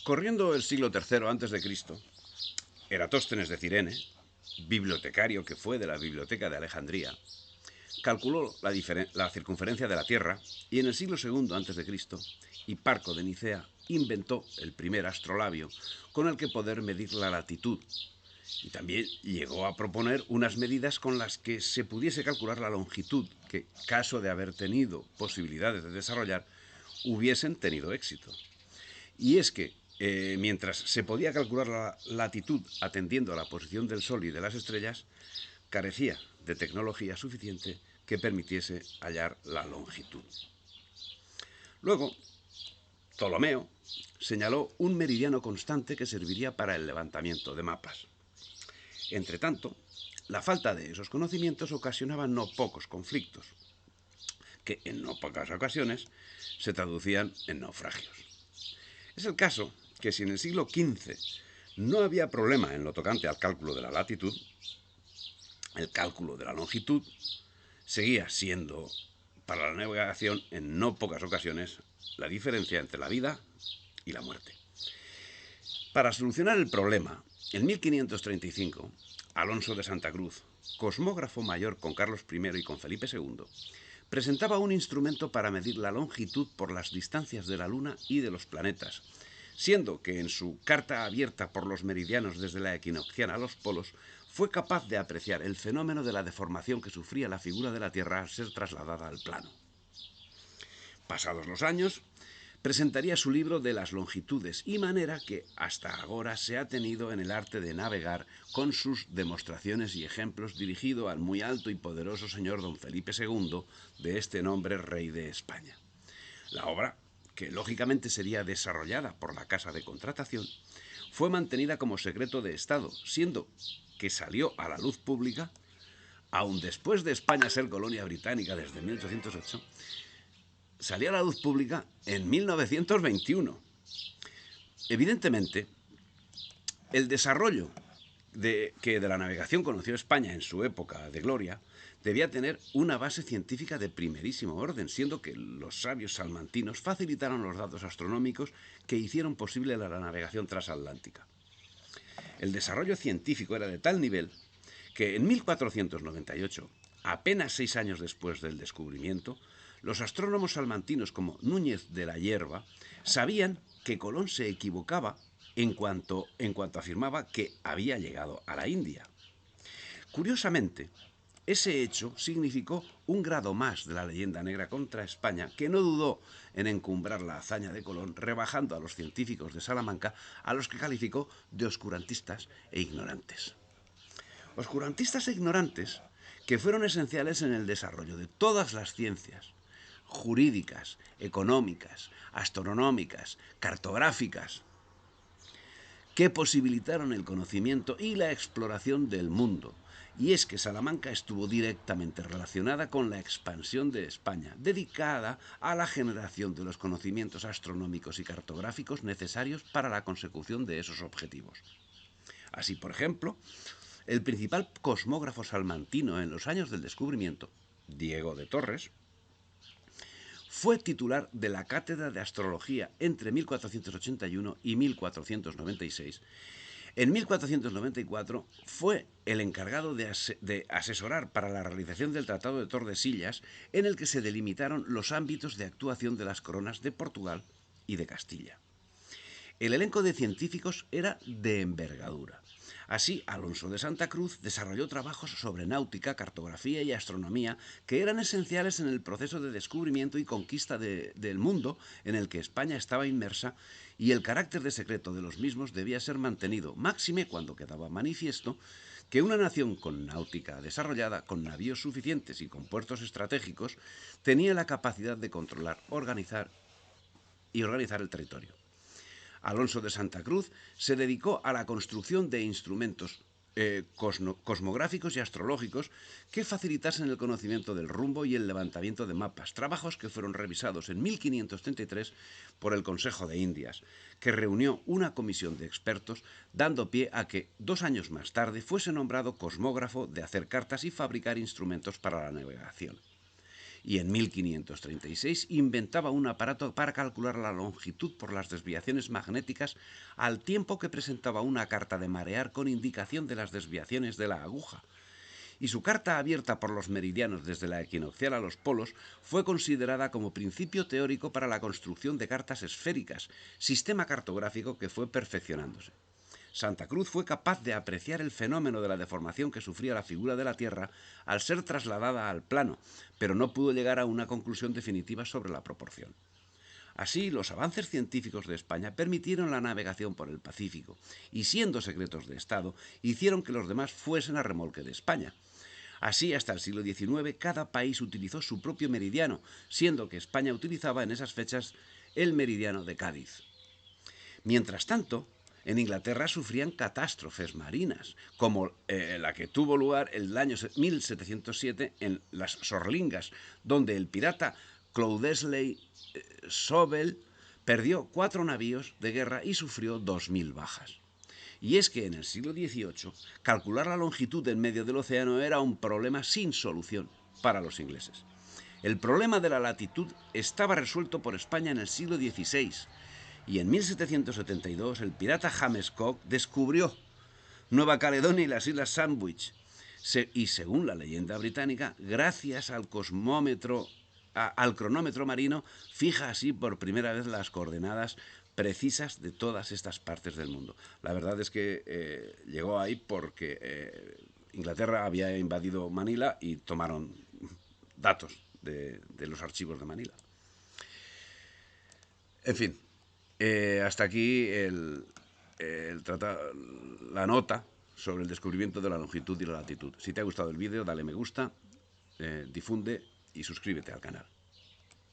Corriendo el siglo III a.C., Eratóstenes de Cirene, bibliotecario que fue de la Biblioteca de Alejandría, calculó la circunferencia de la Tierra y en el siglo II a.C., Hiparco de Nicea inventó el primer astrolabio con el que poder medir la latitud y también llegó a proponer unas medidas con las que se pudiese calcular la longitud que, caso de haber tenido posibilidades de desarrollar, hubiesen tenido éxito. Y es que, mientras se podía calcular la latitud atendiendo a la posición del Sol y de las estrellas, carecía de tecnología suficiente que permitiese hallar la longitud. Luego, Ptolomeo señaló un meridiano constante que serviría para el levantamiento de mapas. Entretanto, la falta de esos conocimientos ocasionaba no pocos conflictos, que en no pocas ocasiones se traducían en naufragios. Es el caso que si en el siglo XV no había problema en lo tocante al cálculo de la latitud, el cálculo de la longitud seguía siendo para la navegación en no pocas ocasiones la diferencia entre la vida y la muerte. Para solucionar el problema, en 1535, Alonso de Santa Cruz, cosmógrafo mayor con Carlos I y con Felipe II, presentaba un instrumento para medir la longitud por las distancias de la Luna y de los planetas, siendo que en su carta abierta por los meridianos desde la equinoccial a los polos fue capaz de apreciar el fenómeno de la deformación que sufría la figura de la Tierra al ser trasladada al plano. Pasados los años, presentaría su libro de las longitudes y manera que hasta ahora se ha tenido en el arte de navegar con sus demostraciones y ejemplos dirigido al muy alto y poderoso señor don Felipe II, de este nombre rey de España. La obra, que lógicamente sería desarrollada por la casa de contratación, fue mantenida como secreto de Estado, siendo que salió a la luz pública, aun después de España ser colonia británica desde 1808, salió a la luz pública en 1921. Evidentemente, el desarrollo que de la navegación conoció España en su época de gloria debía tener una base científica de primerísimo orden, siendo que los sabios salmantinos facilitaron los datos astronómicos que hicieron posible la navegación transatlántica. El desarrollo científico era de tal nivel que en 1498, apenas 6 años después del descubrimiento, los astrónomos salmantinos como Núñez de la Hierba sabían que Colón se equivocaba en cuanto afirmaba que había llegado a la India. Curiosamente, ese hecho significó un grado más de la leyenda negra contra España, que no dudó en encumbrar la hazaña de Colón, rebajando a los científicos de Salamanca, a los que calificó de oscurantistas e ignorantes. Oscurantistas e ignorantes que fueron esenciales en el desarrollo de todas las ciencias jurídicas, económicas, astronómicas, cartográficas, que posibilitaron el conocimiento y la exploración del mundo. Y es que Salamanca estuvo directamente relacionada con la expansión de España, dedicada a la generación de los conocimientos astronómicos y cartográficos necesarios para la consecución de esos objetivos. Así, por ejemplo, el principal cosmógrafo salmantino en los años del descubrimiento, Diego de Torres, fue titular de la Cátedra de Astrología entre 1481 y 1496. En 1494 fue el encargado de asesorar para la realización del Tratado de Tordesillas, en el que se delimitaron los ámbitos de actuación de las coronas de Portugal y de Castilla. El elenco de científicos era de envergadura. Así, Alonso de Santa Cruz desarrolló trabajos sobre náutica, cartografía y astronomía que eran esenciales en el proceso de descubrimiento y conquista del mundo en el que España estaba inmersa, y el carácter de secreto de los mismos debía ser mantenido, máxime cuando quedaba manifiesto que una nación con náutica desarrollada, con navíos suficientes y con puertos estratégicos, tenía la capacidad de controlar, organizar el territorio. Alonso de Santa Cruz se dedicó a la construcción de instrumentos cosmográficos y astrológicos que facilitasen el conocimiento del rumbo y el levantamiento de mapas, trabajos que fueron revisados en 1533 por el Consejo de Indias, que reunió una comisión de expertos, dando pie a que 2 años más tarde fuese nombrado cosmógrafo de hacer cartas y fabricar instrumentos para la navegación. y en 1536 inventaba un aparato para calcular la longitud por las desviaciones magnéticas al tiempo que presentaba una carta de marear con indicación de las desviaciones de la aguja. Y su carta abierta por los meridianos desde la equinoccial a los polos fue considerada como principio teórico para la construcción de cartas esféricas, sistema cartográfico que fue perfeccionándose. Santa Cruz fue capaz de apreciar el fenómeno de la deformación que sufría la figura de la Tierra al ser trasladada al plano, pero no pudo llegar a una conclusión definitiva sobre la proporción. Así, los avances científicos de España permitieron la navegación por el Pacífico y, siendo secretos de Estado, hicieron que los demás fuesen a remolque de España. Así, hasta el siglo XIX, cada país utilizó su propio meridiano, siendo que España utilizaba en esas fechas el meridiano de Cádiz. Mientras tanto, en Inglaterra sufrían catástrofes marinas, como la que tuvo lugar el año 1707 en las Sorlingas, donde el pirata Cloudesley Sobel perdió 4 navíos de guerra y sufrió 2000 bajas. Y es que en el siglo XVIII, calcular la longitud en medio del océano era un problema sin solución para los ingleses. El problema de la latitud estaba resuelto por España en el siglo XVI, y en 1772 el pirata James Cook descubrió Nueva Caledonia y las Islas Sandwich. Y según la leyenda británica, gracias al al cronómetro marino, fija así por primera vez las coordenadas precisas de todas estas partes del mundo. La verdad es que llegó ahí porque Inglaterra había invadido Manila y tomaron datos de los archivos de Manila. En fin, hasta aquí la nota sobre el descubrimiento de la longitud y la latitud. Si te ha gustado el vídeo, dale me gusta, difunde y suscríbete al canal.